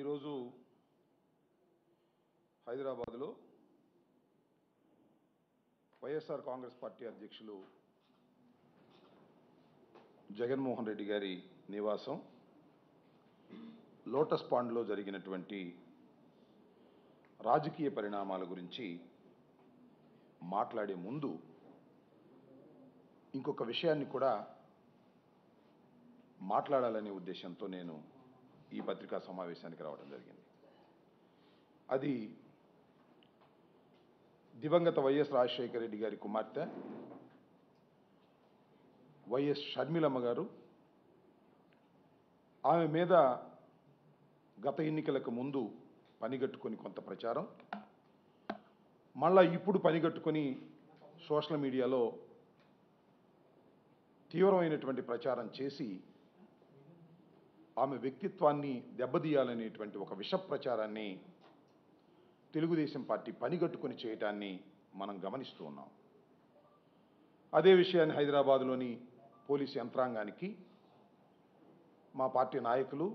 ఈరోజు హైదరాబాద్లో వైఎస్ఆర్ కాంగ్రెస్ పార్టీ అధ్యక్షులు జగన్మోహన్ రెడ్డి గారి నివాసం లోటస్ పాండ్లో జరిగినటువంటి రాజకీయ పరిణామాల గురించి మాట్లాడే ముందు ఇంకొక విషయాన్ని కూడా మాట్లాడాలనే ఉద్దేశంతో నేను ఈ పత్రికా సమావేశానికి రావడం జరిగింది. అది దివంగత వైఎస్ రాజశేఖర రెడ్డి గారి కుమార్తె వైఎస్ షర్మిలమ్మ గారు. ఆమె మీద గత ఎన్నికలకు ముందు పనిగట్టుకొని కొంత ప్రచారం, మళ్ళా ఇప్పుడు పనిగట్టుకొని సోషల్ మీడియాలో తీవ్రమైనటువంటి ప్రచారం చేసి ఆమె వ్యక్తిత్వాన్ని దెబ్బతీయాలనేటువంటి ఒక విష ప్రచారాన్ని తెలుగుదేశం పార్టీ పనిగట్టుకొని చేయటాన్ని మనం గమనిస్తూ ఉన్నాం. అదే విషయాన్ని హైదరాబాద్లోని పోలీసు యంత్రాంగానికి మా పార్టీ నాయకులు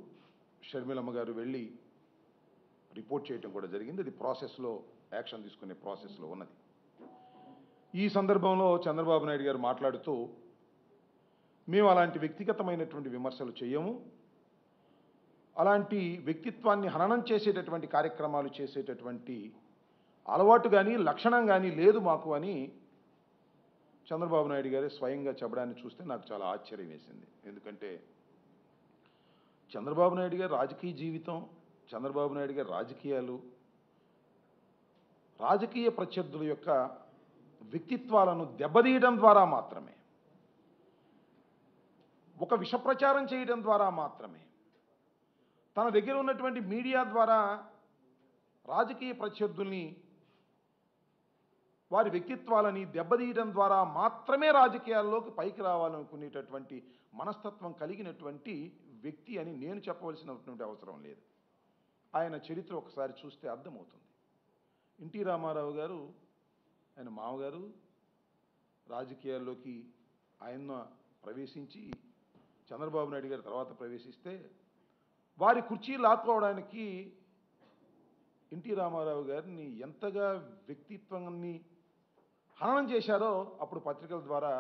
షర్మిలమ్మ గారు వెళ్ళి రిపోర్ట్ చేయడం కూడా జరిగింది. అది ప్రాసెస్లో, యాక్షన్ తీసుకునే ప్రాసెస్లో ఉన్నది. ఈ సందర్భంలో చంద్రబాబు నాయుడు గారు మాట్లాడుతూ, మేము అలాంటి వ్యక్తిగతమైనటువంటి విమర్శలు చేయము, అలాంటి వ్యక్తిత్వాన్ని హననం చేసేటటువంటి కార్యక్రమాలు చేసేటటువంటి అలవాటు కానీ లక్షణం కానీ లేదు మాకు అని చంద్రబాబు నాయుడు గారే స్వయంగా చెప్పడాన్ని చూస్తే నాకు చాలా ఆశ్చర్యం వేసింది. ఎందుకంటే చంద్రబాబు నాయుడు గారి రాజకీయ జీవితం, చంద్రబాబు నాయుడు గారి రాజకీయాలు, రాజకీయ ప్రత్యర్థుల యొక్క వ్యక్తిత్వాలను దెబ్బతీయడం ద్వారా మాత్రమే, ఒక విష ప్రచారం చేయడం ద్వారా మాత్రమే, తన దగ్గర ఉన్నటువంటి మీడియా ద్వారా రాజకీయ ప్రత్యర్థుల్ని, వారి వ్యక్తిత్వాలని దెబ్బతీయడం ద్వారా మాత్రమే రాజకీయాల్లోకి పైకి రావాలనుకునేటటువంటి మనస్తత్వం కలిగినటువంటి వ్యక్తి అని నేను చెప్పవలసినటువంటి అవసరం లేదు. ఆయన చరిత్ర ఒకసారి చూస్తే అర్థమవుతుంది. ఎన్టీ రామారావు గారు, ఆయన మామగారు రాజకీయాల్లోకి ఆయన ప్రవేశించి చంద్రబాబు నాయుడు గారి తర్వాత ప్రవేశిస్తే వారి కుర్చీ లాక్కోవడానికి ఎన్టీ రామారావు గారిని ఎంతగా వ్యక్తిత్వాన్ని హననం చేశారో అప్పుడు పత్రికల ద్వారా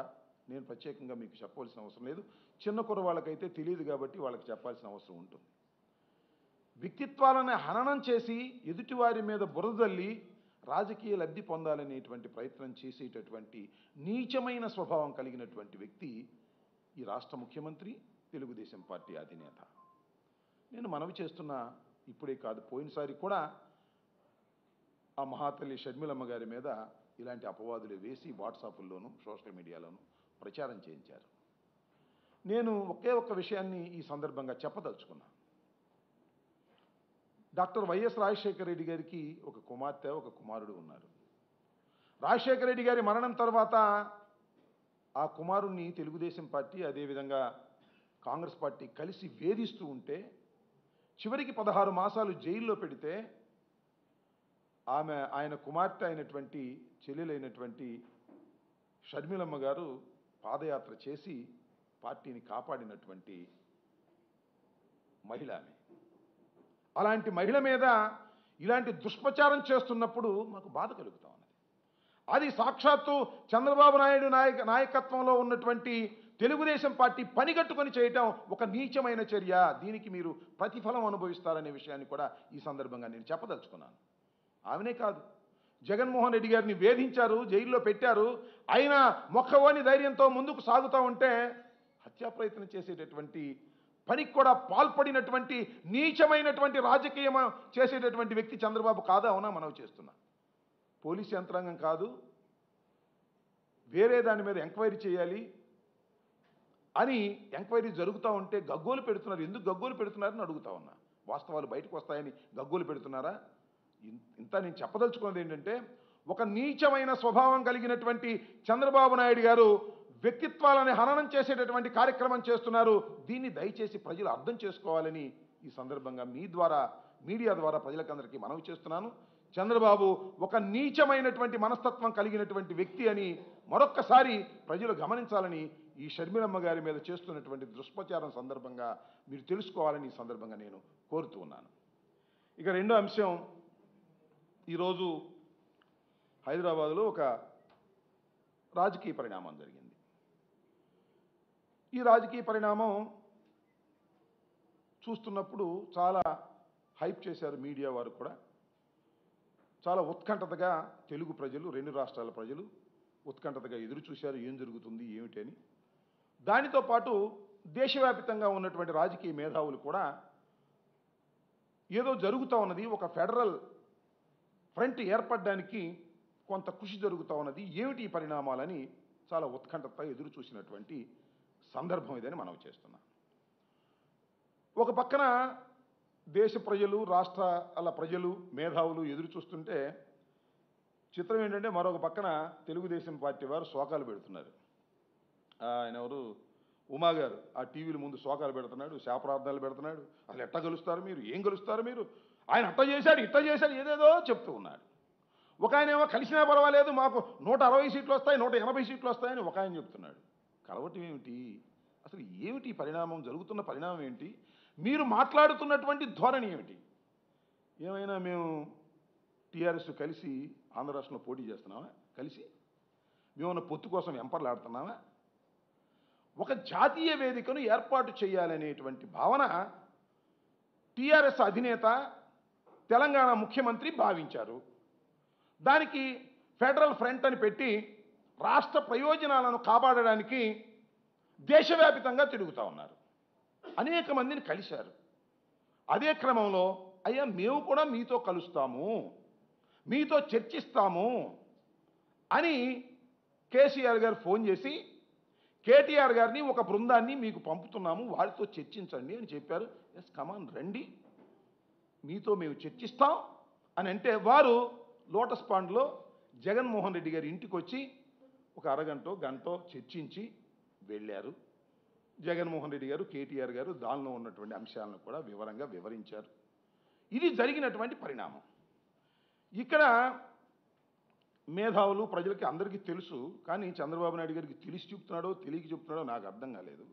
నేను ప్రత్యేకంగా మీకు చెప్పవలసిన అవసరం లేదు. చిన్న కుర్రవాళ్ళకైతే తెలియదు కాబట్టి వాళ్ళకి చెప్పాల్సిన అవసరం ఉంటుంది. వ్యక్తిత్వాలను హననం చేసి ఎదుటివారి మీద బురదల్లి రాజకీయ లబ్ధి పొందాలనేటువంటి ప్రయత్నం చేసేటటువంటి నీచమైన స్వభావం కలిగినటువంటి వ్యక్తి ఈ రాష్ట్ర ముఖ్యమంత్రి, తెలుగుదేశం పార్టీ అధినేత. నేను మనవి చేస్తున్నా, ఇప్పుడే కాదు, పోయినసారి కూడా ఆ మహాతల్లి షర్మిలమ్మ గారి మీద ఇలాంటి అపవాదులు వేసి వాట్సాప్ల్లోనూ సోషల్ మీడియాలోనూ ప్రచారం చేయించారు. నేను ఒకే ఒక్క విషయాన్ని ఈ సందర్భంగా చెప్పదలుచుకున్నా. డాక్టర్ వైఎస్ రాజశేఖర రెడ్డి గారికి ఒక కుమార్తె, ఒక కుమారుడు ఉన్నారు. రాజశేఖర రెడ్డి గారి మరణం తర్వాత ఆ కుమారుణ్ణి తెలుగుదేశం పార్టీ, అదేవిధంగా కాంగ్రెస్ పార్టీ కలిసి వేధిస్తూ ఉంటే, చివరికి 16 మాసాలు జైల్లో పెడితే ఆయన కుమార్తె అయినటువంటి, చెల్లెలైనటువంటి షర్మిలమ్మ గారు పాదయాత్ర చేసి పార్టీని కాపాడినటువంటి మహిళ ఆమె. అలాంటి మహిళ మీద ఇలాంటి దుష్ప్రచారం చేస్తున్నప్పుడు మాకు బాధ కలుగుతా ఉన్నది. అది సాక్షాత్తు చంద్రబాబు నాయుడు నాయకత్వంలో ఉన్నటువంటి తెలుగుదేశం పార్టీ పనిగట్టుకొని చేయటం ఒక నీచమైన చర్య. దీనికి మీరు ప్రతిఫలం అనుభవిస్తారనే విషయాన్ని కూడా ఈ సందర్భంగా నేను చెప్పదలుచుకున్నాను. ఆమెనే కాదు, జగన్మోహన్ రెడ్డి గారిని వేధించారు, జైల్లో పెట్టారు. అయినా మొక్కవని ధైర్యంతో ముందుకు సాగుతూ ఉంటే హత్యా ప్రయత్నం చేసేటటువంటి పనికి కూడా పాల్పడినటువంటి నీచమైనటువంటి రాజకీయం చేసేటటువంటి వ్యక్తి చంద్రబాబు కాదా? అవునా? మనవి చేస్తున్నా. పోలీసు యంత్రాంగం కాదు, వేరే దాని మీద ఎంక్వైరీ చేయాలి అని ఎంక్వైరీ జరుగుతూ ఉంటే గగ్గోలు పెడుతున్నారు. ఎందుకు గగ్గోలు పెడుతున్నారని అడుగుతా ఉన్నా. వాస్తవాలు బయటకు వస్తాయని గగ్గోలు పెడుతున్నారా? ఇంత నేను చెప్పదలుచుకున్నది ఏంటంటే, ఒక నీచమైన స్వభావం కలిగినటువంటి చంద్రబాబు నాయుడు గారు వ్యక్తిత్వాలను హననం చేసేటటువంటి కార్యక్రమం చేస్తున్నారు. దీన్ని దయచేసి ప్రజలు అర్థం చేసుకోవాలని ఈ సందర్భంగా మీ ద్వారా, మీడియా ద్వారా ప్రజలకందరికీ మనవి చేస్తున్నాను. చంద్రబాబు ఒక నీచమైనటువంటి మనస్తత్వం కలిగినటువంటి వ్యక్తి అని మరొక్కసారి ప్రజలు గమనించాలని, ఈ షర్మిలమ్మ గారి మీద చేస్తున్నటువంటి దుష్ప్రచారం సందర్భంగా మీరు తెలుసుకోవాలని ఈ సందర్భంగా నేను కోరుతూ ఉన్నాను. ఇక రెండో అంశం, ఈరోజు హైదరాబాదులో ఒక రాజకీయ పరిణామం జరిగింది. ఈ రాజకీయ పరిణామం చూస్తున్నప్పుడు చాలా హైప్ చేశారు మీడియా వారు కూడా. చాలా ఉత్కంఠతగా తెలుగు ప్రజలు, రెండు రాష్ట్రాల ప్రజలు ఉత్కంఠతగా ఎదురు చూశారు ఏం జరుగుతుంది ఏమిటి అని. దానితో పాటు దేశవ్యాప్తంగా ఉన్నటువంటి రాజకీయ మేధావులు కూడా ఏదో జరుగుతూ ఉన్నది, ఒక ఫెడరల్ ఫ్రంట్ ఏర్పడడానికి కొంత కృషి జరుగుతూ ఉన్నది, ఏమిటి ఈ పరిణామాలని చాలా ఉత్కంఠత ఎదురు చూసినటువంటి సందర్భం ఇదని మనం చేస్తున్నాం. ఒక పక్కన దేశ ప్రజలు, రాష్ట్రాల ప్రజలు, మేధావులు ఎదురు చూస్తుంటే చిత్రం ఏంటంటే మరొక పక్కన తెలుగుదేశం పార్టీ వారు శోకాలు పెడుతున్నారు. ఆయన ఎవరు, ఉమా గారు ఆ టీవీల ముందు శోకాలు పెడుతున్నాడు, శాపరార్థాలు పెడుతున్నాడు. అసలు ఎట్ట గెలుస్తారు మీరు, ఏం గెలుస్తారు మీరు, ఆయన అట్ట చేశాడు ఇట్ట చేశాడు ఏదేదో చెప్తూ ఉన్నాడు. ఒక ఆయన ఏమో కలిసినా పర్వాలేదు మాకు 160 సీట్లు వస్తాయి 180 సీట్లు వస్తాయని ఒక ఆయన చెప్తున్నాడు. కలవటం ఏమిటి, అసలు ఏమిటి పరిణామం, జరుగుతున్న పరిణామం ఏంటి, మీరు మాట్లాడుతున్నటువంటి ధోరణి ఏమిటి? ఏమైనా మేము టీఆర్ఎస్ కలిసి ఆంధ్ర రాష్ట్రంలో పోటీ చేస్తున్నామా? కలిసి మేమన్న పొత్తు కోసం వెంపర్లాడుతున్నామా? ఒక జాతీయ వేదికను ఏర్పాటు చేయాలనేటువంటి భావన టీఆర్ఎస్ అధినేత, తెలంగాణ ముఖ్యమంత్రి భావించారు. దానికి ఫెడరల్ ఫ్రంట్ అని పెట్టి రాష్ట్ర ప్రయోజనాలను కాపాడడానికి దేశవ్యాప్తంగా తిరుగుతూ ఉన్నారు. అనేక మందిని కలిశారు. అదే క్రమంలో అయ్యా మేము కూడా మీతో కలుస్తాము, మీతో చర్చిస్తాము అని కేసీఆర్ గారు ఫోన్ చేసి కేటీఆర్ గారిని ఒక బృందాన్ని మీకు పంపుతున్నాము, వారితో చర్చించండి అని చెప్పారు. ఎస్ కమాన్ రండి, మీతో మేము చర్చిస్తాం అని అంటే వారు లోటస్ పాండ్లో జగన్మోహన్ రెడ్డి గారి ఇంటికి వచ్చి ఒక అరగంటో గంటో చర్చించి వెళ్ళారు. జగన్మోహన్ రెడ్డి గారు, కేటీఆర్ గారు దానిలో ఉన్నటువంటి అంశాలను కూడా వివరంగా వివరించారు. ఇది జరిగినటువంటి పరిణామం. ఇక్కడ మేధావులు ప్రజలకి అందరికీ తెలుసు, కానీ చంద్రబాబు నాయుడు గారికి తెలిసి చెప్తున్నాడో తెలియక చెప్తున్నాడో నాకు అర్థం కాలేదు.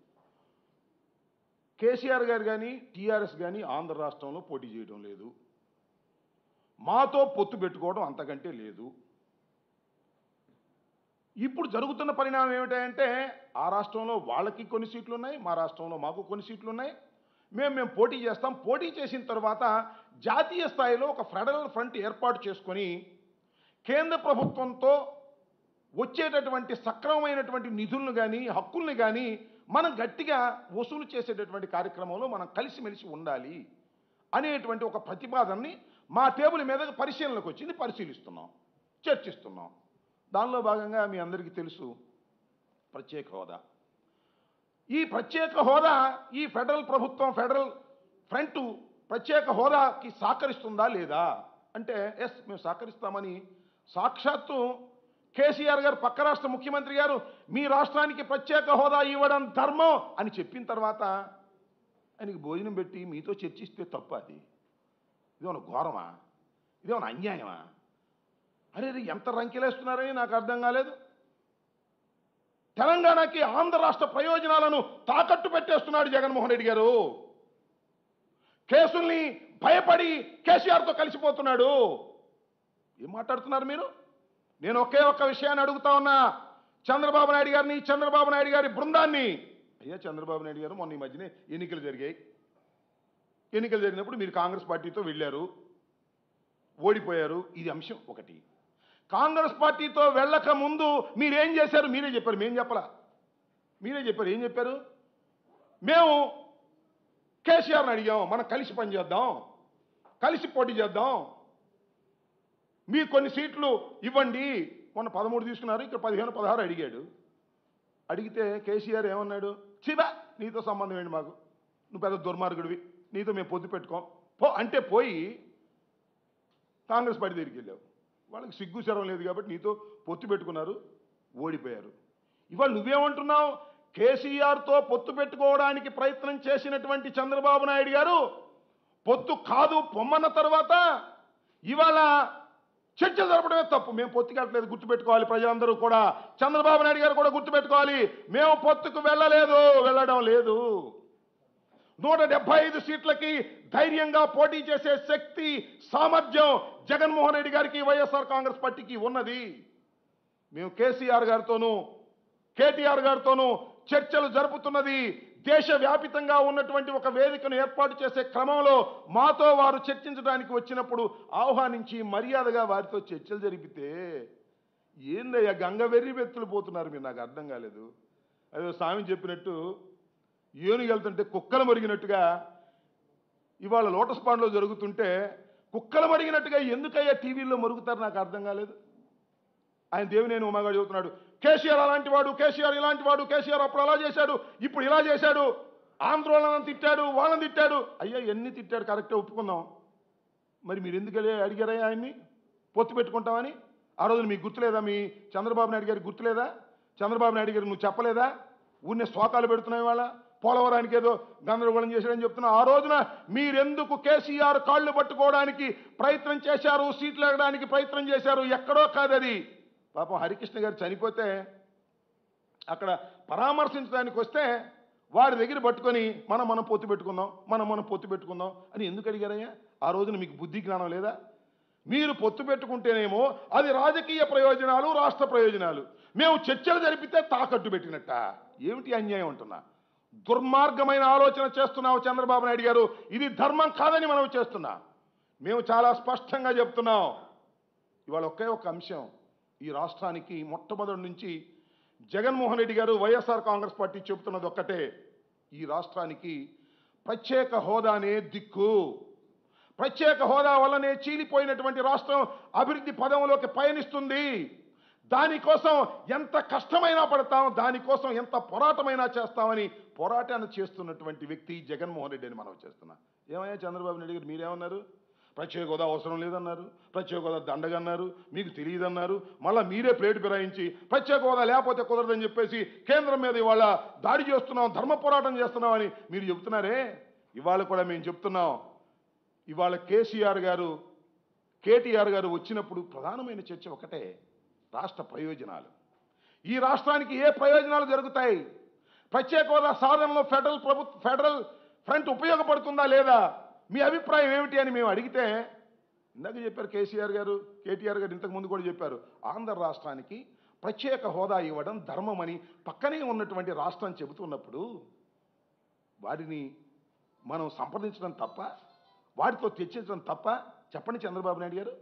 కేసీఆర్ గారు కానీ టీఆర్ఎస్ కానీ ఆంధ్ర రాష్ట్రంలో పోటీ చేయడం లేదు, మాతో పొత్తు పెట్టుకోవడం అంతకంటే లేదు. ఇప్పుడు జరుగుతున్న పరిణామం ఏమిటంటే ఆ రాష్ట్రంలో వాళ్ళకి కొన్ని సీట్లు ఉన్నాయి, మా రాష్ట్రంలో మాకు కొన్ని సీట్లు ఉన్నాయి, మేము పోటీ చేస్తాం. పోటీ చేసిన తర్వాత జాతీయ స్థాయిలో ఒక ఫెడరల్ ఫ్రంట్ ఏర్పాటు చేసుకొని కేంద్ర ప్రభుత్వంతో వచ్చేటటువంటి సక్రమమైనటువంటి నిధులను కానీ హక్కుల్ని కానీ మనం గట్టిగా వసూలు చేసేటటువంటి కార్యక్రమంలో మనం కలిసిమెలిసి ఉండాలి అనేటువంటి ఒక ప్రతిపాదనని మా టేబుల్ మీద పరిశీలనకు వచ్చింది, పరిశీలిస్తున్నాం, చర్చిస్తున్నాం. దానిలో భాగంగా మీ అందరికీ తెలుసు ప్రత్యేక హోదా. ఈ ప్రత్యేక హోదా ఈ ఫెడరల్ ప్రభుత్వం, ఫెడరల్ ఫ్రంట్ ప్రత్యేక హోదాకి సహకరిస్తుందా లేదా అంటే ఎస్ మేము సహకరిస్తామని సాక్షాత్తు కేసీఆర్ గారు, పక్క రాష్ట్ర ముఖ్యమంత్రి గారు మీ రాష్ట్రానికి ప్రత్యేక హోదా ఇవ్వడం ధర్మం అని చెప్పిన తర్వాత ఆయనకి భోజనం పెట్టి మీతో చర్చిస్తే తప్ప, అది ఇదేమన్నా ఘోరమా, ఇదేమన్నా అన్యాయమా? అరే ఎంత రంకెలేస్తున్నారని నాకు అర్థం కాలేదు. తెలంగాణకి ఆంధ్ర రాష్ట్ర ప్రయోజనాలను తాకట్టు పెట్టేస్తున్నాడు జగన్మోహన్ రెడ్డి గారు. కేసుల్ని భయపడి కేసీఆర్తో కలిసిపోతున్నాడు. ఏం మాట్లాడుతున్నారు మీరు? నేను ఒకే ఒక్క విషయాన్ని అడుగుతా ఉన్నా చంద్రబాబు నాయుడు గారిని, చంద్రబాబు నాయుడు గారి బృందాన్ని. అయ్యా చంద్రబాబు నాయుడు గారు మొన్న ఈ మధ్యనే ఎన్నికలు జరిగాయి. ఎన్నికలు జరిగినప్పుడు మీరు కాంగ్రెస్ పార్టీతో వెళ్ళారు, ఓడిపోయారు. ఇది అంశం ఒకటి. కాంగ్రెస్ పార్టీతో వెళ్ళక ముందు మీరేం చేశారు? మీరే చెప్పారు, మేం చెప్పలా. మీరే చెప్పారు. ఏం చెప్పారు? మేము కేసీఆర్ని అడిగాం, మనం కలిసి పనిచేద్దాం, కలిసి పోటీ చేద్దాం, మీకు కొన్ని సీట్లు ఇవ్వండి. మొన్న 13 తీసుకున్నారు, ఇక్కడ 15, 16 అడిగాడు. అడిగితే కేసీఆర్ ఏమన్నాడు? చిబా నీతో సంబంధం ఏంటి మాకు, నువ్వు పెద్ద దుర్మార్గుడివి, నీతో మేము పొద్దు పెట్టుకోం పో అంటే పోయి కాంగ్రెస్ పార్టీ దగ్గరికి వెళ్ళావు. వాళ్ళకి సిగ్గు శరం లేదు కాబట్టి నీతో పొత్తు పెట్టుకున్నారు, ఓడిపోయారు. ఇవాళ నువ్వేమంటున్నావు? కేసీఆర్తో పొత్తు పెట్టుకోవడానికి ప్రయత్నం చేసినటువంటి చంద్రబాబు నాయుడు గారు పొత్తు కాదు పొమ్మన్న తర్వాత ఇవాళ చర్చలు జరపడమే తప్పు. మేము పొత్తు కట్టలేదు, గుర్తుపెట్టుకోవాలి ప్రజలందరూ కూడా. చంద్రబాబు నాయుడు గారు కూడా గుర్తుపెట్టుకోవాలి, మేము పొత్తుకు వెళ్ళడం లేదు. 175 సీట్లకి ధైర్యంగా పోటీ చేసే శక్తి, సామర్థ్యం జగన్మోహన్ రెడ్డి గారికి, వైఎస్ఆర్ కాంగ్రెస్ పార్టీకి ఉన్నది. మేము కేసీఆర్ గారితోనూ కేటీఆర్ గారితోనూ చర్చలు జరుపుతున్నది దేశవ్యాపితంగా ఉన్నటువంటి ఒక వేదికను ఏర్పాటు చేసే క్రమంలో మాతో వారు చర్చించడానికి వచ్చినప్పుడు ఆహ్వానించి మర్యాదగా వారితో చర్చలు జరిపితే ఏందయ్యా గంగ వెర్రి వెత్తులు పోతున్నారు మీరు? నాకు అర్థం కాలేదు. అదే స్వామి చెప్పినట్టు ఏనుగు వెళ్తుంటే కుక్కలు మరిగినట్టుగా ఇవాళ లోటస్ పాండ్లో జరుగుతుంటే కుక్కలు మరిగినట్టుగా ఎందుకయ్యా టీవీల్లో మరుగుతారు? నాకు అర్థం కాలేదు. ఆయన దేవినేని ఉమాగాడు చెబుతున్నాడు, కేసీఆర్ అలాంటి వాడు, కేసీఆర్ ఇలాంటి వాడు, కేసీఆర్ అప్పుడు అలా చేశాడు, ఇప్పుడు ఇలా చేశాడు, ఆంధ్రోళనను తిట్టాడు, వాళ్ళని తిట్టాడు. అయ్యా ఎన్ని తిట్టాడు కరెక్టే ఒప్పుకుందాం. మరి మీరు ఎందుకు అడిగారా ఆయన్ని పొత్తు పెట్టుకుంటామని? ఆ రోజున మీకు గుర్తులేదా? మీ చంద్రబాబు నాయుడు గారికి గుర్తులేదా? చంద్రబాబు నాయుడు గారికి నువ్వు చెప్పలేదా? ఊరినే శోకాలు పెడుతున్నాయి వాళ్ళ పోలవరానికి ఏదో గందరగోళం చేశాడని చెప్తున్నావు. ఆ రోజున మీరెందుకు కేసీఆర్ కాళ్ళు పట్టుకోవడానికి ప్రయత్నం చేశారు, సీట్లు ఎగడానికి ప్రయత్నం చేశారు? ఎక్కడో కాదది. పాపం హరికృష్ణ గారు చనిపోతే అక్కడ పరామర్శించడానికి వస్తే వారి దగ్గర పట్టుకొని మనం పొత్తు పెట్టుకుందాం, మనం పొత్తు పెట్టుకుందాం అని ఎందుకు అడిగారయ్యా? ఆ రోజున మీకు బుద్ధి జ్ఞానం లేదా? మీరు పొత్తు పెట్టుకుంటేనేమో అది రాజకీయ ప్రయోజనాలు, రాష్ట్ర ప్రయోజనాలు. మేము చర్చలు జరిపితే తాకట్టు పెట్టినట్ట. ఏమిటి అన్యాయం అంటున్నా? దుర్మార్గమైన ఆలోచన చేస్తున్నావు చంద్రబాబు నాయుడు గారు. ఇది ధర్మం కాదని మనం చేస్తున్నా. మేము చాలా స్పష్టంగా చెప్తున్నాం. ఇవాళ ఒకే ఒక అంశం, ఈ రాష్ట్రానికి మొట్టమొదటి నుంచి జగన్మోహన్ రెడ్డి గారు, వైఎస్ఆర్ కాంగ్రెస్ పార్టీ చెబుతున్నది ఒక్కటే, ఈ రాష్ట్రానికి ప్రత్యేక హోదానే దిక్కు. ప్రత్యేక హోదా వల్లనే చీలిపోయినటువంటి రాష్ట్రం అభివృద్ధి పదంలోకి పయనిస్తుంది. దానికోసం ఎంత కష్టమైనా పడతాం, దానికోసం ఎంత పోరాటమైనా చేస్తామని పోరాటాన్ని చేస్తున్నటువంటి వ్యక్తి జగన్మోహన్ రెడ్డి అని మనం చేస్తున్నాం. ఏమయ్యా చంద్రబాబు నాయుడు గారు మీరేమన్నారు? ప్రత్యేక హోదా అవసరం లేదన్నారు, ప్రత్యేక హోదా దండగన్నారు, మీకు తెలియదన్నారు. మళ్ళీ మీరే ప్లేటు ఫిరాయించి ప్రత్యేక హోదా లేకపోతే కుదరదని చెప్పేసి కేంద్రం మీద ఇవాళ దాడి చేస్తున్నాం, ధర్మ పోరాటం చేస్తున్నాం అని మీరు చెప్తున్నారే. ఇవాళ కూడా మేము చెప్తున్నాం, ఇవాళ కేసీఆర్ గారు, కేటీఆర్ గారు వచ్చినప్పుడు ప్రధానమైన చర్చ ఒకటే, రాష్ట్ర ప్రయోజనాలు. ఈ రాష్ట్రానికి ఏ ప్రయోజనాలు జరుగుతాయి? ప్రత్యేక హోదా సాధనలో ఫెడరల్ ఫ్రంట్ ఉపయోగపడుతుందా లేదా? మీ అభిప్రాయం ఏమిటి అని మేము అడిగితే ఇందాక చెప్పారు కేసీఆర్ గారు, కేటీఆర్ గారు ఇంతకుముందు కూడా చెప్పారు, ఆంధ్ర రాష్ట్రానికి ప్రత్యేక హోదా ఇవ్వడం ధర్మమని పక్కనే ఉన్నటువంటి రాష్ట్రం చెబుతున్నప్పుడు వారిని మనం సంప్రదించడం తప్ప, వాటితో చర్చించడం తప్ప? చెప్పండి చంద్రబాబు నాయుడు గారు.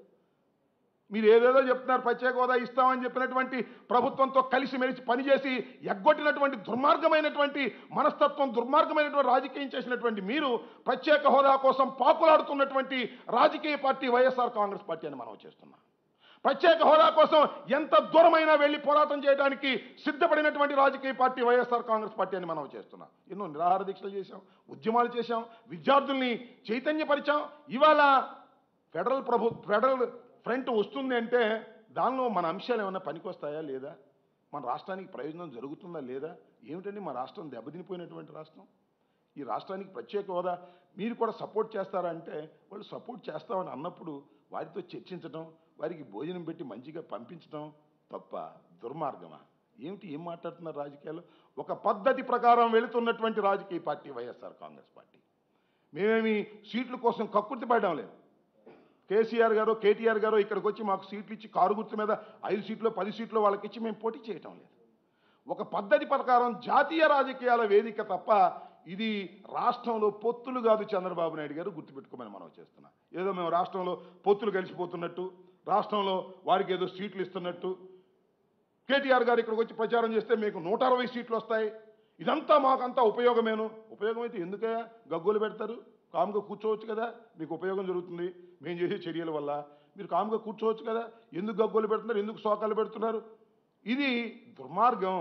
మీరు ఏదేదో చెప్తున్నారు, ప్రత్యేక హోదా ఇస్తామని చెప్పినటువంటి ప్రభుత్వంతో కలిసిమెలిసి పనిచేసి ఎగ్గొట్టినటువంటి దుర్మార్గమైనటువంటి మనస్తత్వం, దుర్మార్గమైనటువంటి రాజకీయం చేసినటువంటి మీరు ప్రత్యేక హోదా కోసం పాకులాడుతున్నటువంటి రాజకీయ పార్టీ వైఎస్ఆర్ కాంగ్రెస్ పార్టీ అని మనం చేస్తున్నాం. ప్రత్యేక హోదా కోసం ఎంత దూరమైనా వెళ్ళి పోరాటం చేయడానికి సిద్ధపడినటువంటి రాజకీయ పార్టీ వైఎస్ఆర్ కాంగ్రెస్ పార్టీ అని మనం చేస్తున్నాం. ఎన్నో నిరాహార దీక్షలు చేశాం, ఉద్యమాలు చేశాం, విద్యార్థుల్ని చైతన్యపరిచాం. ఇవాళ ఫెడరల్ ఫ్రంట్ వస్తుంది అంటే దానిలో మన అంశాలు ఏమన్నా పనికొస్తాయా లేదా? మన రాష్ట్రానికి ప్రయోజనం జరుగుతుందా లేదా? ఏమిటండి మా రాష్ట్రం దెబ్బతినిపోయినటువంటి రాష్ట్రం. ఈ రాష్ట్రానికి ప్రత్యేక హోదా మీరు కూడా సపోర్ట్ చేస్తారా అంటే వాళ్ళు సపోర్ట్ చేస్తామని అన్నప్పుడు వారితో చర్చించడం, వారికి భోజనం పెట్టి మంచిగా పంపించడం తప్ప దుర్మార్గమా? ఏమిటి, ఏం మాట్లాడుతున్నారు రాజకీయాలు? ఒక పద్ధతి ప్రకారం వెళుతున్నటువంటి రాజకీయ పార్టీ వైఎస్ఆర్ కాంగ్రెస్ పార్టీ. మేమేమి సీట్ల కోసం కక్కుర్తి పడడం లేదు. కేసీఆర్ గారు, కేటీఆర్ గారు ఇక్కడికి వచ్చి మాకు సీట్లు ఇచ్చి కారు గుర్తు మీద 5 సీట్లు 10 సీట్లు వాళ్ళకి ఇచ్చి మేము పోటీ చేయటం లేదు. ఒక పద్ధతి ప్రకారం జాతీయ రాజకీయాల వేదిక తప్ప ఇది రాష్ట్రంలో పొత్తులు కాదు. చంద్రబాబు నాయుడు గారు గుర్తుపెట్టుకోమని మనం చేస్తున్నాం. ఏదో మేము రాష్ట్రంలో పొత్తులు కలిసిపోతున్నట్టు, రాష్ట్రంలో వారికి ఏదో సీట్లు ఇస్తున్నట్టు, కేటీఆర్ గారు ఇక్కడికి వచ్చి ప్రచారం చేస్తే మీకు 160 సీట్లు వస్తాయి, ఇదంతా మాకంతా ఉపయోగమేను. ఉపయోగం అయితే ఎందుకయ్యా గగ్గోలు పెడతారు? కాముగా కూర్చోవచ్చు కదా, మీకు ఉపయోగం జరుగుతుంది మేము చేసే చర్యల వల్ల. మీరు కాముగా కూర్చోవచ్చు కదా, ఎందుకు గగ్గోలు పెడుతున్నారు, ఎందుకు శోకాలు పెడుతున్నారు? ఇది దుర్మార్గం.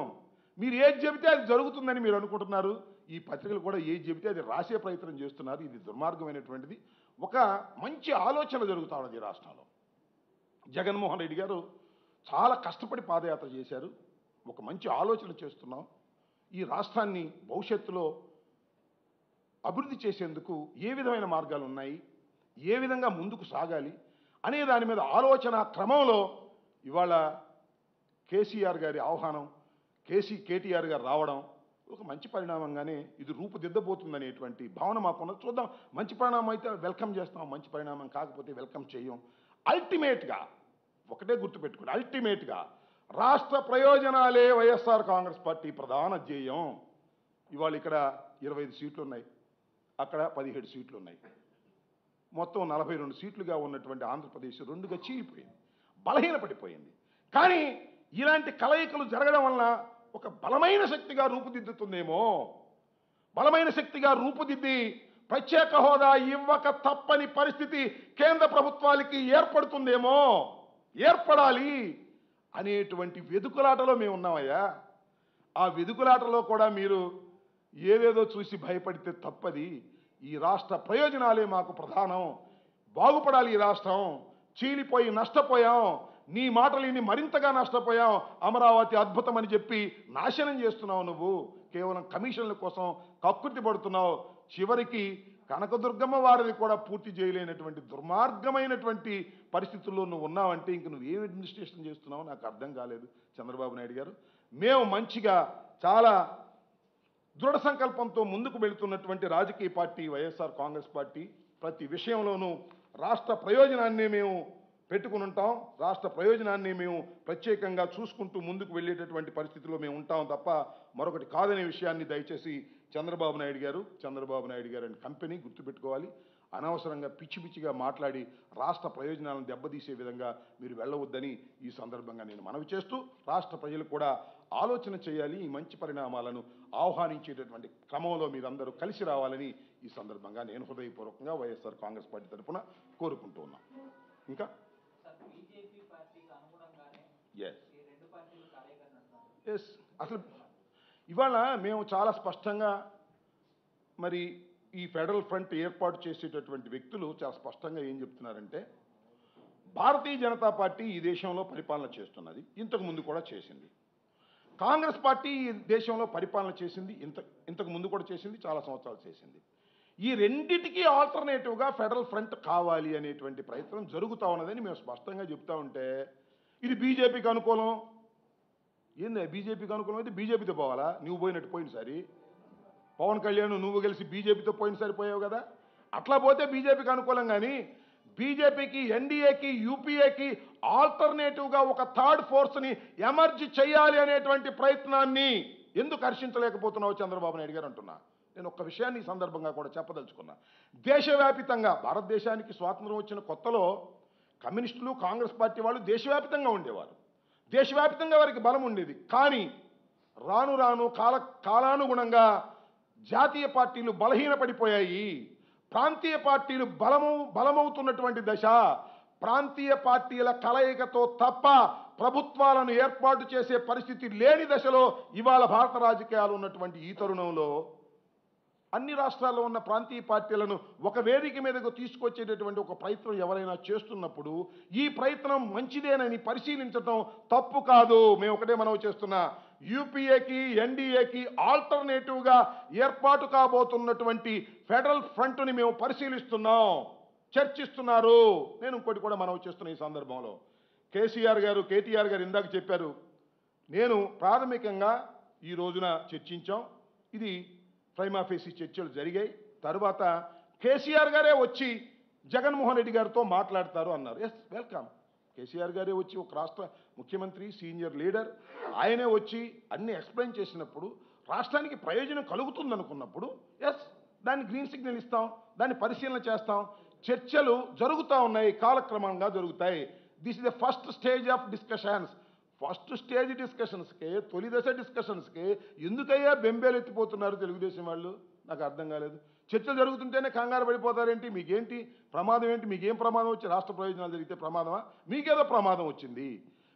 మీరు ఏది చెబితే అది జరుగుతుందని మీరు అనుకుంటున్నారు. ఈ పత్రికలు కూడా ఏది చెబితే అది రాసే ప్రయత్నం చేస్తున్నారు. ఇది దుర్మార్గమైనటువంటిది. ఒక మంచి ఆలోచన జరుగుతా ఉన్నది ఈ రాష్ట్రంలో. జగన్మోహన్ రెడ్డి గారు చాలా కష్టపడి పాదయాత్ర చేశారు. ఒక మంచి ఆలోచన చేస్తున్నాం. ఈ రాష్ట్రాన్ని భవిష్యత్తులో అభివృద్ధి చేసేందుకు ఏ విధమైన మార్గాలు ఉన్నాయి, ఏ విధంగా ముందుకు సాగాలి అనే దాని మీద ఆలోచన క్రమంలో ఇవాళ కేసీఆర్ గారి ఆహ్వానం, కేటీఆర్ గారు రావడం, ఒక మంచి పరిణామంగానే ఇది రూపుదిద్దబోతుందనేటువంటి భావన మాకున్నది. చూద్దాం, మంచి పరిణామం అయితే వెల్కమ్ చేస్తాం, మంచి పరిణామం కాకపోతే వెల్కమ్ చేయం. అల్టిమేట్గా ఒకటే గుర్తుపెట్టుకోండి, అల్టిమేట్గా రాష్ట్ర ప్రయోజనాలే వైఎస్ఆర్ కాంగ్రెస్ పార్టీ ప్రధాన ధ్యేయం. ఇవాళ ఇక్కడ 25 సీట్లు ఉన్నాయి, అక్కడ 17 సీట్లు ఉన్నాయి. మొత్తం 42 సీట్లుగా ఉన్నటువంటి ఆంధ్రప్రదేశ్ రెండుగా చీలిపోయింది, బలహీనపడిపోయింది. కానీ ఇలాంటి కలయికలు జరగడం వలన ఒక బలమైన శక్తిగా రూపుదిద్దుతుందేమో, బలమైన శక్తిగా రూపుదిద్ది ప్రత్యేక హోదా ఇవ్వక తప్పని పరిస్థితి కేంద్ర ప్రభుత్వాలకి ఏర్పడుతుందేమో, ఏర్పడాలి అనేటువంటి వెదుకులాటలో మేము ఉన్నామయ్యా. ఆ వెదుకులాటలో కూడా మీరు ఏదేదో చూసి భయపడితే తప్పది. ఈ రాష్ట్ర ప్రయోజనాలే మాకు ప్రధానం, బాగుపడాలి ఈ రాష్ట్రం. చీలిపోయి నష్టపోయాం, నీ మాటలిని మరింతగా నష్టపోయాం. అమరావతి అద్భుతం అని చెప్పి నాశనం చేస్తున్నావు నువ్వు, కేవలం కమిషన్ల కోసం కక్కుర్తి పడుతున్నావు. చివరికి కనకదుర్గమ్మ వారిని కూడా పూర్తి చేయలేనటువంటి దుర్మార్గమైనటువంటి పరిస్థితుల్లో నువ్వు ఉన్నావంటే ఇంక నువ్వేం అడ్మినిస్ట్రేషన్ చేస్తున్నావో నాకు అర్థం కాలేదు చంద్రబాబు నాయుడు గారు. మేము మంచిగా చాలా దృఢ సంకల్పంతో ముందుకు వెళుతున్నటువంటి రాజకీయ పార్టీ వైఎస్ఆర్ కాంగ్రెస్ పార్టీ. ప్రతి విషయంలోనూ రాష్ట్ర ప్రయోజనాన్ని మేము పెట్టుకుని ఉంటాం, రాష్ట్ర ప్రయోజనాన్ని మేము ప్రత్యేకంగా చూసుకుంటూ ముందుకు వెళ్ళేటటువంటి పరిస్థితిలో మేము ఉంటాం తప్ప మరొకటి కాదనే విషయాన్ని దయచేసి చంద్రబాబు నాయుడు గారు అండ్ కంపెనీ గుర్తుపెట్టుకోవాలి. అనవసరంగా పిచ్చి పిచ్చిగా మాట్లాడి రాష్ట్ర ప్రయోజనాలను దెబ్బతీసే విధంగా మీరు వెళ్ళవద్దని ఈ సందర్భంగా నేను మనవి చేస్తూ, రాష్ట్ర ప్రజలు కూడా ఆలోచన చేయాలి, ఈ మంచి పరిణామాలను ఆహ్వానించేటటువంటి క్రమంలో మీరందరూ కలిసి రావాలని ఈ సందర్భంగా నేను హృదయపూర్వకంగా వైఎస్ఆర్ కాంగ్రెస్ పార్టీ తరఫున కోరుకుంటూ ఉన్నాం. ఇంకా ఎస్, అసలు ఇవాళ మేము చాలా స్పష్టంగా మరి ఈ ఫెడరల్ ఫ్రంట్ ఏర్పాటు చేసేటటువంటి వ్యక్తులు చాలా స్పష్టంగా ఏం చెప్తున్నారంటే, భారతీయ జనతా పార్టీ ఈ దేశంలో పరిపాలన చేస్తున్నది, ఇంతకు ముందు కూడా చేసింది. కాంగ్రెస్ పార్టీ ఈ దేశంలో పరిపాలన చేసింది, ఇంతకు ముందు కూడా చేసింది, చాలా సంవత్సరాలు చేసింది. ఈ రెండిటికీ ఆల్టర్నేటివ్గా ఫెడరల్ ఫ్రంట్ కావాలి అనేటువంటి ప్రయత్నం జరుగుతూ ఉన్నదని మేము స్పష్టంగా చెప్తా ఉంటే, ఇది బీజేపీకి అనుకూలం. ఏంది బీజేపీకి అనుకూలం అయితే బీజేపీతో పోవాలా? నువ్వు పోయినట్టు పోయినసారి పవన్ కళ్యాణ్ నువ్వు కలిసి బీజేపీతో పోయినసారి పోయావు కదా, అట్లా పోతే బీజేపీకి అనుకూలం. కానీ బీజేపీకి, ఎన్డీఏకి, యూపీఏకి ఆల్టర్నేటివ్గా ఒక థర్డ్ ఫోర్స్ని ఎమర్జ్ చేయాలి అనేటువంటి ప్రయత్నాన్ని ఎందుకు హర్షించలేకపోతున్నావు చంద్రబాబు నాయుడు గారు అంటున్నా. నేను ఒక్క విషయాన్ని ఈ సందర్భంగా కూడా చెప్పదలుచుకున్నా. దేశవ్యాపితంగా భారతదేశానికి స్వాతంత్రం వచ్చిన కొత్తలో కమ్యూనిస్టులు, కాంగ్రెస్ పార్టీ వాళ్ళు దేశవ్యాప్తంగా ఉండేవారు, దేశవ్యాప్తంగా వారికి బలం ఉండేది. కానీ రాను రాను కాలానుగుణంగా జాతీయ పార్టీలు బలహీనపడిపోయాయి, ప్రాంతీయ పార్టీలు బలమవుతున్నటువంటి దశ. ప్రాంతీయ పార్టీల కలయికతో తప్ప ప్రభుత్వాలను ఏర్పాటు చేసే పరిస్థితి లేని దశలో ఇవాళ భారత రాజకీయాలు ఉన్నటువంటి ఈ తరుణంలో అన్ని రాష్ట్రాల్లో ఉన్న ప్రాంతీయ పార్టీలను ఒక వేదిక మీదకు తీసుకొచ్చేటటువంటి ఒక ప్రయత్నం ఎవరైనా చేస్తున్నప్పుడు ఈ ప్రయత్నం మంచిదేనని పరిశీలించడం తప్పు కాదు. మేము ఒకటే మనవి చేస్తున్నా, యూపీఏకి, ఎన్డీఏకి ఆల్టర్నేటివ్గా ఏర్పాటు కాబోతున్నటువంటి ఫెడరల్ ఫ్రంట్ని మేము పరిశీలిస్తున్నాం, చర్చిస్తున్నారు. నేను ఇంకోటి కూడా మనవి చేస్తున్నా ఈ సందర్భంలో, కేటీఆర్ గారు ఇందాక చెప్పారు, నేను ప్రాథమికంగా ఈ రోజున చర్చించాం, ఇది ప్రైమాఫేసి చర్చలు జరిగాయి, తర్వాత కేసీఆర్ గారే వచ్చి జగన్మోహన్ రెడ్డి గారితో మాట్లాడతారు అన్నారు. Yes, welcome. కేసీఆర్ గారే వచ్చి, ఒక రాష్ట్ర ముఖ్యమంత్రి, సీనియర్ లీడర్, ఆయనే వచ్చి అన్ని ఎక్స్ప్లెయిన్ చేసినప్పుడు రాష్ట్రానికి ప్రయోజనం కలుగుతుందనుకున్నప్పుడు ఎస్, దాన్ని గ్రీన్ సిగ్నల్ ఇస్తాం, దాన్ని పరిశీలన చేస్తాం. చర్చలు జరుగుతూ ఉన్నాయి, కాలక్రమంగా జరుగుతాయి. This is the first stage of discussions. First stage డిస్కషన్స్కి, తొలి దశ డిస్కషన్స్కి ఎందుకయ్యా బెంబేలు ఎత్తిపోతున్నారు తెలుగుదేశం వాళ్ళు? నాకు అర్థం కాలేదు. చర్చలు జరుగుతుంటేనే కంగారు పడిపోతారేంటి? మీకేంటి ప్రమాదం ఏంటి? మీకేం ప్రమాదం వచ్చి? రాష్ట్ర ప్రయోజనాలు జరిగితే ప్రమాదమా? మీకేదో ప్రమాదం వచ్చింది,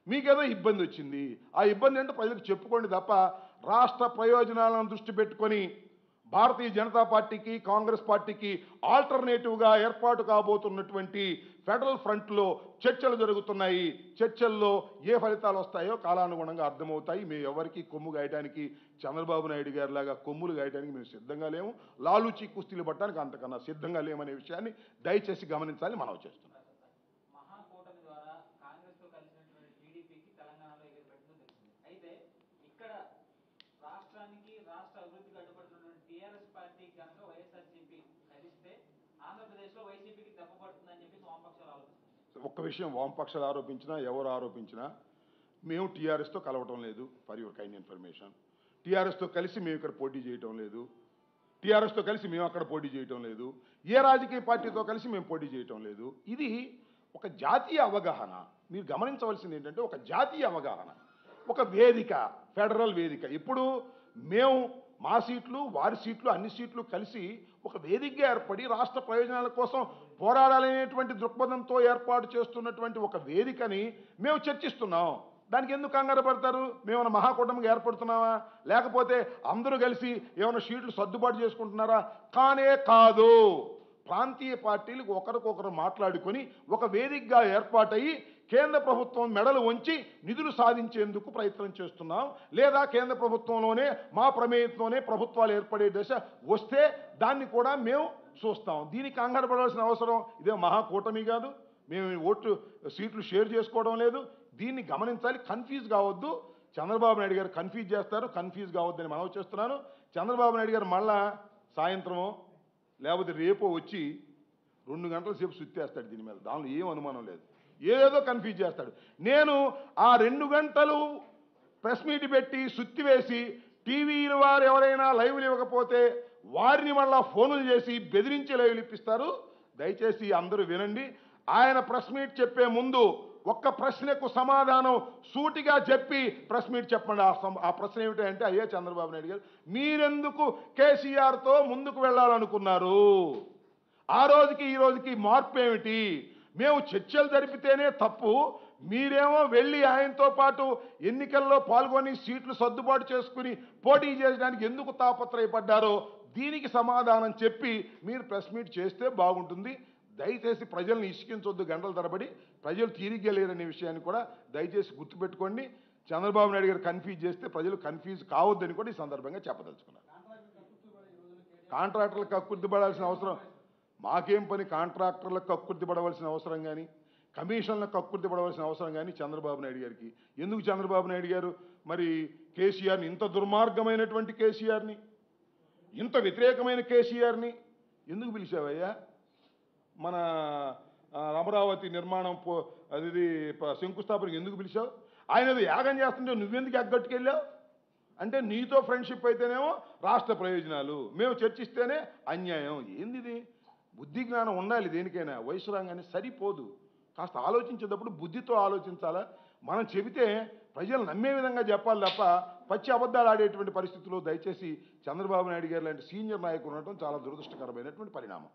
మీకేదో ఇబ్బంది వచ్చింది. ఆ ఇబ్బంది ఏంటో ప్రజలకు చెప్పుకోండి తప్ప రాష్ట్ర ప్రయోజనాలను దృష్టి పెట్టుకొని భారతీయ జనతా పార్టీకి, కాంగ్రెస్ పార్టీకి ఆల్టర్నేటివ్గా ఏర్పాటు కాబోతున్నటువంటి ఫెడరల్ ఫ్రంట్లో చర్చలు జరుగుతున్నాయి. చర్చల్లో ఏ ఫలితాలు వస్తాయో కాలానుగుణంగా అర్థమవుతాయి. మేము ఎవరికి కొమ్ము గాయడానికి, చంద్రబాబు నాయుడు గారి లాగా కొమ్ములు గాయడానికి మేము సిద్ధంగా లేము, లాలూచి కుస్తీలు పట్టడానికి అంతకన్నా సిద్ధంగా లేమనే విషయాన్ని దయచేసి గమనించాలని మనవి చేస్తున్నాం. రాష్ట్రానికి, రాష్ట్ర టీఆర్ఎస్లో వైసీపీకి దెబ్బ పడుతుందని చెప్పేసి వామపక్షాలు ఆలోచిస్తారు. ఒక్క విషయం, వామపక్షాలు ఆరోపించినా ఎవరు ఆరోపించినా మేము టీఆర్ఎస్తో కలవటం లేదు. ఫర్ యువర్ కైండ్ ఇన్ఫర్మేషన్, టీఆర్ఎస్తో కలిసి మేము ఇక్కడ పోటీ చేయటం లేదు. టీఆర్ఎస్తో కలిసి మేము అక్కడ పోటీ చేయటం లేదు. ఏ రాజకీయ పార్టీతో కలిసి మేము పోటీ చేయటం లేదు. ఇది ఒక జాతీయ అవగాహన. మీరు గమనించవలసింది ఏంటంటే, ఒక జాతీయ అవగాహన, ఒక వేదిక, ఫెడరల్ వేదిక. ఇప్పుడు మేము మా సీట్లు, వారి సీట్లు, అన్ని సీట్లు కలిసి ఒక వేదికగా ఏర్పడి రాష్ట్ర ప్రయోజనాల కోసం పోరాడాలనేటువంటి దృక్పథంతో ఏర్పాటు చేస్తున్నటువంటి ఒక వేదికని మేము చర్చిస్తున్నాం. దానికి ఎందుకు కంగారు పడతారు? మేమన్నా మహాకూటమిగా ఏర్పడుతున్నావా, లేకపోతే అందరూ కలిసి ఏమైనా సీట్లు సర్దుబాటు చేసుకుంటున్నారా? కానే కాదు. ప్రాంతీయ పార్టీలు ఒకరికొకరు మాట్లాడుకొని ఒక వేదికగా ఏర్పాటయ్యి కేంద్ర ప్రభుత్వం మెడలు వంచి నిధులు సాధించేందుకు ప్రయత్నం చేస్తున్నాం. లేదా కేంద్ర ప్రభుత్వంలోనే మా ప్రమేయంతోనే ప్రభుత్వాలు ఏర్పడే దశ వస్తే దాన్ని కూడా మేము చూస్తాం. దీనికి కంగారు పడాల్సిన అవసరం ఇదే మహాకూటమి కాదు. మేము ఓట్లు సీట్లు షేర్ చేసుకోవడం లేదు. దీన్ని గమనించాలి. కన్ఫ్యూజ్ కావద్దు. చంద్రబాబు నాయుడు గారు కన్ఫ్యూజ్ చేస్తారు. కన్ఫ్యూజ్ కావద్దని మనవి చేస్తున్నాను. చంద్రబాబు నాయుడు గారు మళ్ళా సాయంత్రమో లేకపోతే రేపో వచ్చి 2 గంటల సేపు సుత్తేస్తాడు దీని మీద. దానిలో ఏం అనుమానం లేదు. ఏదో కన్ఫ్యూజ్ చేస్తాడు. నేను ఆ 2 గంటలు ప్రెస్ మీట్ పెట్టి సుత్తి వేసి టీవీల వారు ఎవరైనా లైవ్లు ఇవ్వకపోతే వారిని మళ్ళా ఫోన్లు చేసి బెదిరించి లైవ్లు ఇప్పిస్తారు. దయచేసి అందరూ వినండి. ఆయన ప్రెస్ మీట్ చెప్పే ముందు ఒక్క ప్రశ్నకు సమాధానం సూటిగా చెప్పి ప్రెస్ మీట్ చెప్పండి. ఆ ప్రశ్న ఏమిటంటే, అయ్యా చంద్రబాబు నాయుడు గారు, మీరెందుకు కేసీఆర్తో ముందుకు వెళ్ళాలనుకున్నారు? ఆ రోజుకి ఈ రోజుకి మార్పు ఏమిటి? మేము చర్చలు జరిపితేనే తప్పు, మీరేమో వెళ్ళి ఆయనతో పాటు ఎన్నికల్లో పాల్గొని సీట్లు సర్దుబాటు చేసుకుని పోటీ చేయడానికి ఎందుకు తాపత్రయపడ్డారో దీనికి సమాధానం చెప్పి మీరు ప్రెస్ మీట్ చేస్తే బాగుంటుంది. దయచేసి ప్రజల్ని ఇసుకించొద్దు గంటల తరబడి. ప్రజలు తీరిగ్గా లేరనే విషయాన్ని కూడా దయచేసి గుర్తుపెట్టుకోండి. చంద్రబాబు నాయుడు గారు కన్ఫ్యూజ్ చేస్తే ప్రజలు కన్ఫ్యూజ్ కావద్దని కూడా ఈ సందర్భంగా చెప్పదలుచుకున్నారు. కాంట్రాక్టర్లకు కక్కుర్తి పడాల్సిన అవసరం మాకేం పని? కాంట్రాక్టర్లకు కక్కుర్తి పడవలసిన అవసరం కానీ, కమిషన్లకు కక్కుర్తి పడవలసిన అవసరం కానీ చంద్రబాబు నాయుడు గారికి ఎందుకు? చంద్రబాబు నాయుడు గారు మరి కేసీఆర్ని, ఇంత దుర్మార్గమైనటువంటి కేసీఆర్ని, ఇంత వ్యతిరేకమైన కేసీఆర్ని ఎందుకు పిలిచావయ్యా? మన అమరావతి నిర్మాణం అది శంకుస్థాపనకి ఎందుకు పిలిచావు? ఆయన అది యాగం చేస్తుంటే నువ్వెందుకు ఎగ్గట్టుకెళ్ళావు? అంటే నీతో ఫ్రెండ్షిప్ అయితేనేమో రాష్ట్ర ప్రయోజనాలు, మేము చర్చిస్తేనే అన్యాయం. ఏంది ఇది? బుద్ధి జ్ఞానం ఉండాలి దేనికైనా. వయసు రాగానే సరిపోదు. కాస్త ఆలోచించేటప్పుడు బుద్ధితో ఆలోచించాలా. మనం చెబితే ప్రజలు నమ్మే విధంగా చెప్పాలి తప్ప పచ్చి అబద్ధాలు ఆడేటువంటి పరిస్థితుల్లో దయచేసి చంద్రబాబు నాయుడు గారు లాంటి సీనియర్ నాయకులు ఉండటం చాలా దురదృష్టకరమైనటువంటి పరిణామం.